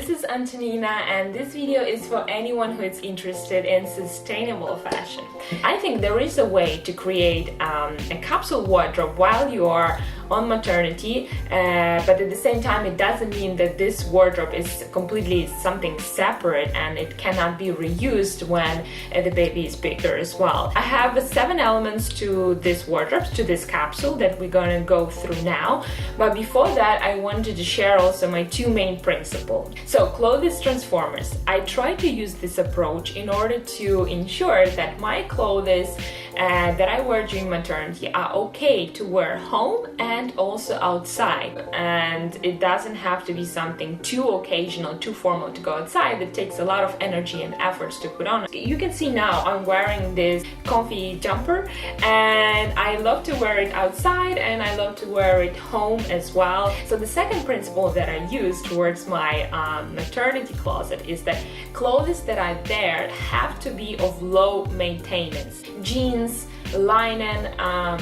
this is Antonina, and this video is for anyone who is interested in sustainable fashion. I think there is a way to create a capsule wardrobe while you are on maternity, but at the same time it doesn't mean that this wardrobe is completely something separate and it cannot be reused when the baby is bigger as well. I have 7 elements to this wardrobe, to this capsule that we're gonna go through now, but before that I wanted to share also my 2 main principles. So clothes transformers. I try to use this approach in order to ensure that my clothes that I wear during maternity are okay to wear home and also outside, and it doesn't have to be something too occasional, too formal to go outside. It takes a lot of energy and efforts to put on. You can see now I'm wearing this comfy jumper, and I love to wear it outside and I love to wear it home as well. So the second principle that I use towards my maternity closet is that clothes that I wear have to be of low maintenance. Jeans, linen,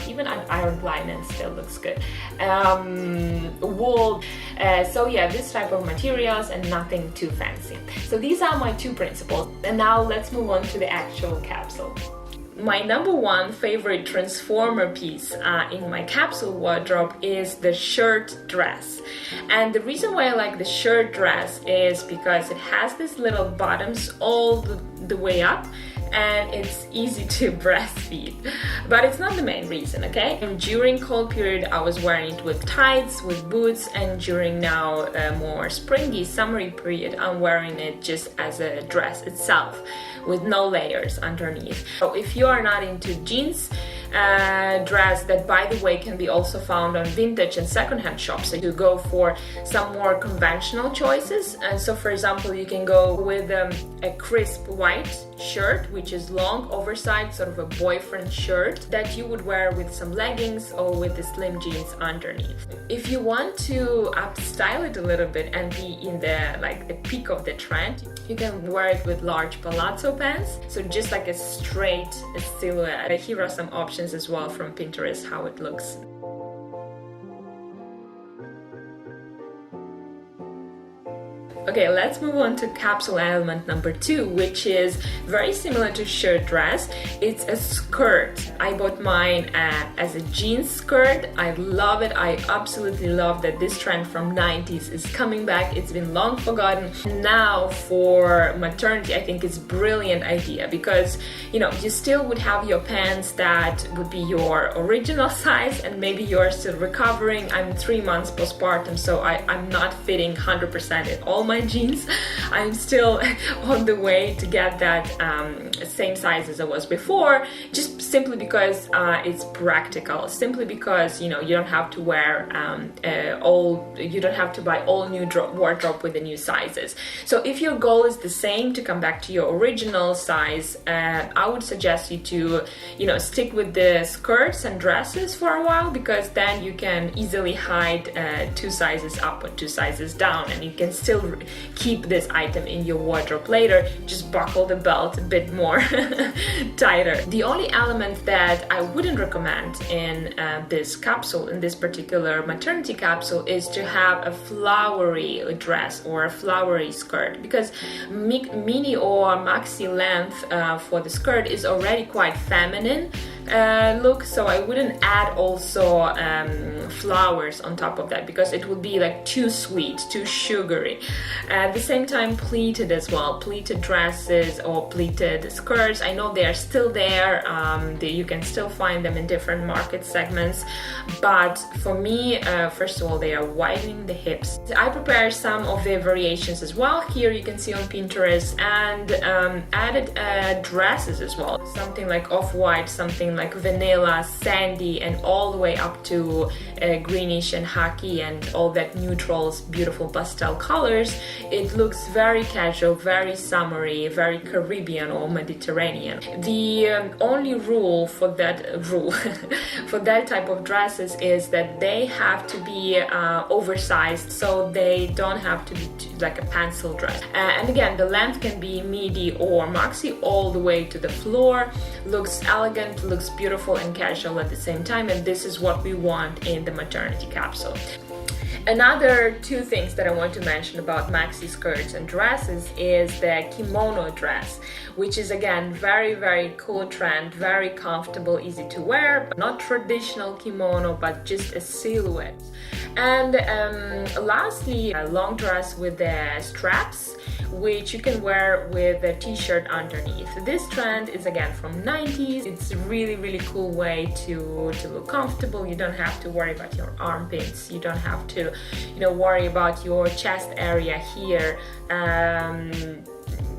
even ironed linen still looks good, wool, so yeah, this type of materials and nothing too fancy. So these are my 2 principles, and now let's move on to the actual capsule. My number 1 favorite transformer piece in my capsule wardrobe is the shirt dress. And the reason why I like the shirt dress is because it has these little bottoms all the way up, and it's easy to breastfeed, but it's not the main reason, okay? And during cold period I was wearing it with tights, with boots, and during now a more springy, summery period I'm wearing it just as a dress itself with no layers underneath. So if you are not into jeans dress, that by the way can be also found on vintage and secondhand shops, so you go for some more conventional choices. And so for example you can go with a crisp white shirt, which is long, oversized, sort of a boyfriend shirt that you would wear with some leggings or with the slim jeans underneath. If you want to upstyle it a little bit and be in the peak of the trend, you can wear it with large palazzo pants, so just like a straight silhouette. Here are some options as well from Pinterest how it looks. Okay, let's move on to capsule element number 2, which is very similar to shirt dress. It's a skirt. I bought mine as a jeans skirt. I love it. I absolutely love that this trend from 90s is coming back. It's been long forgotten. Now for maternity, I think it's a brilliant idea because, you know, you still would have your pants that would be your original size, and maybe you're still recovering. I'm 3 months postpartum, so I'm not fitting 100% in all my jeans. I'm still on the way to get that same size as I was before, just simply because it's practical, simply because, you know, you don't have to wear you don't have to buy all new wardrobe with the new sizes. So if your goal is the same, to come back to your original size, I would suggest you to, you know, stick with the skirts and dresses for a while, because then you can easily hide 2 sizes up or 2 sizes down, and you can still keep this item in your wardrobe later. Just buckle the belt a bit more tighter. The only element that I wouldn't recommend in this capsule, in this particular maternity capsule, is to have a flowery dress or a flowery skirt, because mini or maxi length for the skirt is already quite feminine look, so I wouldn't add also flowers on top of that, because it would be like too sweet, too sugary. At the same time, pleated as well, pleated dresses or pleated skirts, I know they are still there, you can still find them in different market segments, but for me, first of all, they are widening the hips. I prepared some of the variations as well, here you can see on Pinterest, and added dresses as well, something like off-white, something like vanilla, sandy, and all the way up to greenish and khaki and all that neutrals, beautiful pastel colors. It looks very casual, very summery, very Caribbean or Mediterranean. The only rule for that for that type of dresses is that they have to be oversized, so they don't have to be like a pencil dress. And again, the length can be MIDI or MAXI all the way to the floor. Looks elegant, looks beautiful and casual at the same time, and this is what we want in the maternity capsule. Another two things that I want to mention about maxi skirts and dresses is the kimono dress, which is again very cool trend, very comfortable, easy to wear, not traditional kimono but just a silhouette. And lastly, a long dress with the straps, which you can wear with a t-shirt underneath. This trend is again from 90s. It's a really cool way to look comfortable. You don't have to worry about your armpits. You don't have to, worry about your chest area here.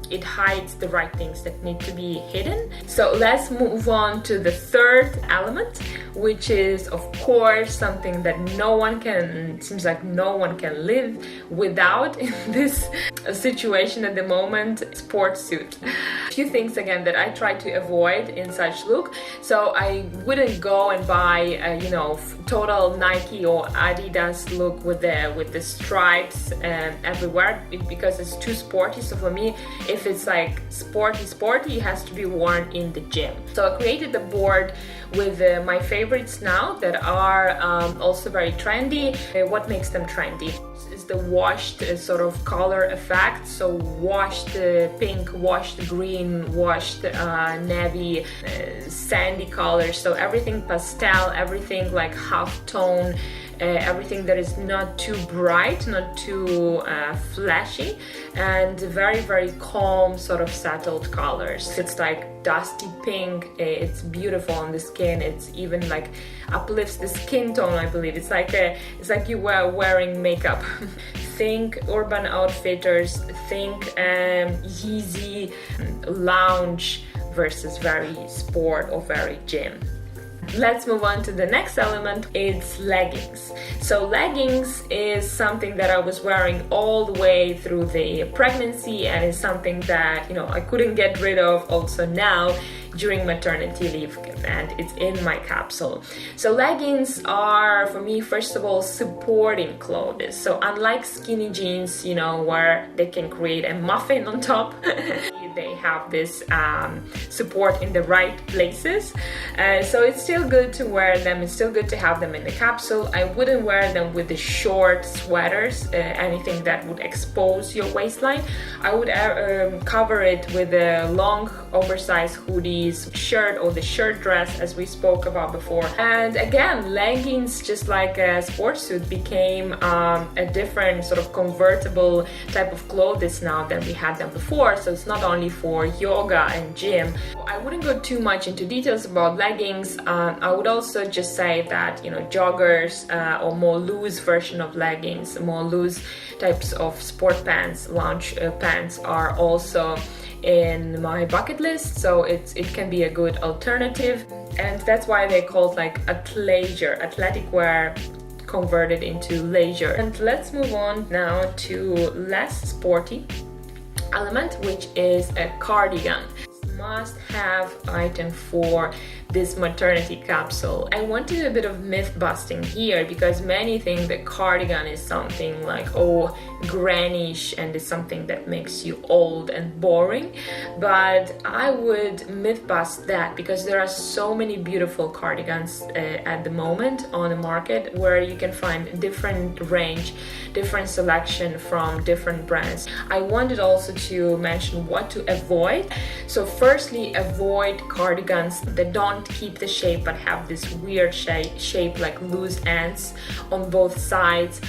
It hides the right things that need to be hidden. So let's move on to the third element, which is of course something that seems like no one can live without in this situation at the moment: sports suit. A few things again that I try to avoid in such look. So I wouldn't go and buy total Nike or Adidas look with the stripes everywhere, because it's too sporty. So for me, if it's like sporty, it has to be worn in the gym. So I created a board with my favorites now that are also very trendy. What makes them trendy is the washed sort of color effect. So washed pink, washed green, washed navy, sandy colors. So everything pastel, everything like half tone, everything that is not too bright, not too flashy, and very calm, sort of settled colors. It's like dusty pink. It's beautiful on the skin. It's even like uplifts the skin tone, I believe. It's like you were wearing makeup. Think Urban Outfitters, think Yeezy lounge versus very sport or very gym. Let's move on to the next element. It's leggings. So leggings is something that I was wearing all the way through the pregnancy, and is something that I couldn't get rid of also now during maternity leave, and it's in my capsule. So leggings are, for me, first of all, supporting clothes. So unlike skinny jeans, where they can create a muffin on top, they have this support in the right places. So it's still good to wear them. It's still good to have them in the capsule. I wouldn't wear them with the short sweaters, anything that would expose your waistline. I would cover it with a long oversized hoodie, shirt, or the shirt dress as we spoke about before. And again, leggings, just like a sports suit, became a different sort of convertible type of clothes now than we had them before. So it's not only for yoga and gym. I wouldn't go too much into details about leggings. I would also just say that joggers or more loose version of leggings, more loose types of sport pants, lounge pants are also in my bucket list, so it can be a good alternative, and that's why they called like athleisure, athletic wear converted into leisure. And let's move on now to less sporty element, which is a cardigan. Must-have item for this maternity capsule. I want to do a bit of myth busting here, because many think that cardigan is something like grannish, and it's something that makes you old and boring. But I would myth bust that, because there are so many beautiful cardigans at the moment on the market, where you can find different range, different selection from different brands. I wanted also to mention what to avoid. So firstly, avoid cardigans that don't keep the shape but have this weird shape like loose ends on both sides,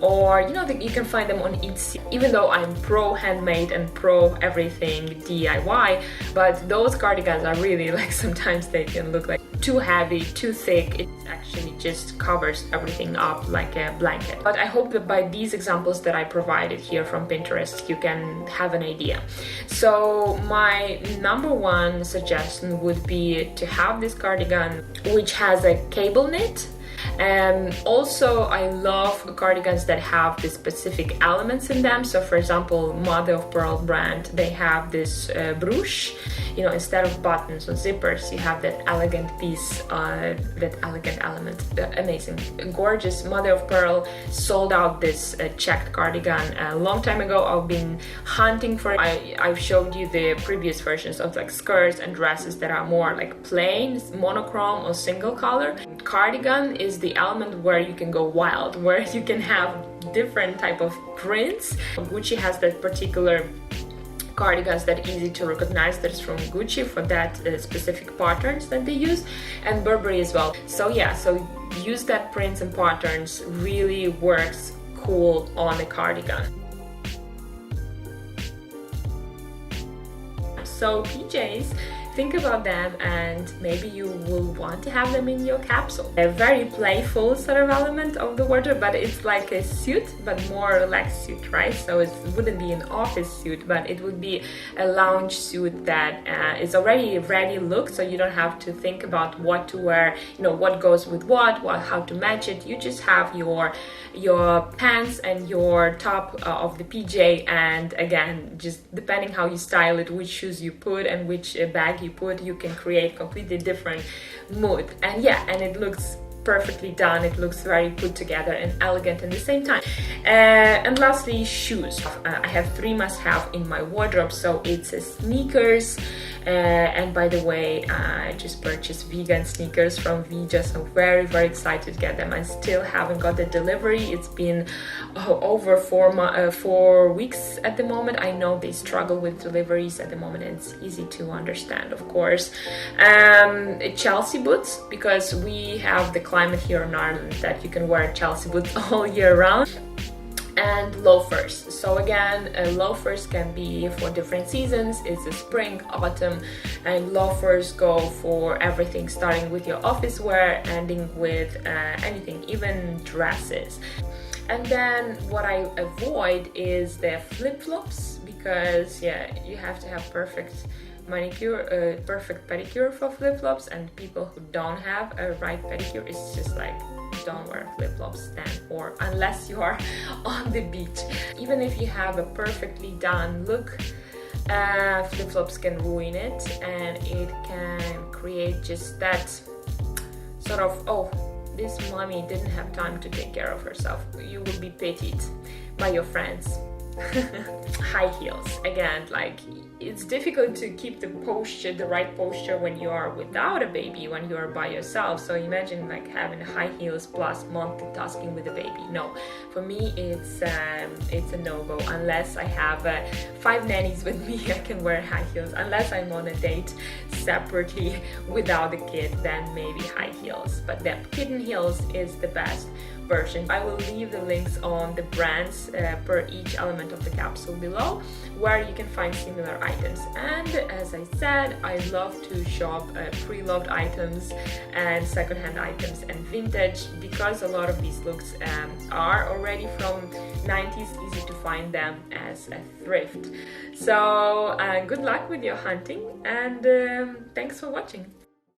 or you can find them on Etsy. Even though I'm pro handmade and pro everything DIY, but those cardigans are really sometimes they can look like too heavy, too thick. It actually just covers everything up like a blanket. But I hope that by these examples that I provided here from Pinterest, you can have an idea. So my number one suggestion would be to have this cardigan which has a cable knit. Also, I love cardigans that have the specific elements in them. So for example, Mother of Pearl brand, they have this brooch. Instead of buttons or zippers, you have that elegant piece, that elegant element. Amazing, gorgeous. Mother of Pearl sold out this checked cardigan a long time ago. I've been hunting for it. I've showed you the previous versions of skirts and dresses that are more plain, monochrome or single color. Cardigan is is the element where you can go wild, where you can have different type of prints. Gucci has that particular cardigans that easy to recognize that is from Gucci for that specific patterns that they use, and Burberry as well. So yeah, so use that prints and patterns, really works cool on the cardigan. So PJs, think about them, and maybe you will want to have them in your capsule. A very playful sort of element of the wardrobe, but it's like a suit, but more relaxed suit, right? So it wouldn't be an office suit, but it would be a lounge suit that is already ready look, so you don't have to think about what to wear, you know, what goes with what, how to match it. You just have your pants and your top of the PJ, and again, just depending how you style it, which shoes you put and which bag you put, you can create completely different mood. And yeah, and it looks perfectly done. It looks very put together and elegant at the same time. And lastly, shoes. I have 3 must-have in my wardrobe. So it's sneakers, and by the way, I just purchased vegan sneakers from Vija, so very excited to get them. I still haven't got the delivery. It's been over 4 weeks at the moment. I know they struggle with deliveries at the moment, and it's easy to understand, of course. Chelsea boots, because we have the climate here in Ireland that you can wear Chelsea boots all year round. And loafers. So again, loafers can be for different seasons. It's the spring, autumn, and loafers go for everything, starting with your office wear, ending with anything, even dresses. And then what I avoid is the flip-flops, because yeah, you have to have perfect manicure, perfect pedicure for flip-flops, and people who don't have a right pedicure, it's just like, don't wear flip-flops then, or unless you are on the beach. Even if you have a perfectly done look, flip-flops can ruin it, and it can create just that sort of, oh, this mommy didn't have time to take care of herself. You will be pitied by your friends. High heels, again, like, it's difficult to keep the posture, the right posture, when you are without a baby, when you are by yourself. So imagine like having high heels plus multitasking with a baby. No, for me it's a no-go. Unless I have 5 nannies with me, I can wear high heels. Unless I'm on a date separately without a kid, then maybe high heels. But the kitten heels is the best version. I will leave the links on the brands per each element of the capsule below, where you can find similar items. And as I said, I love to shop pre-loved items and secondhand items and vintage, because a lot of these looks are already from 90s, easy to find them as a thrift. So good luck with your hunting, and thanks for watching.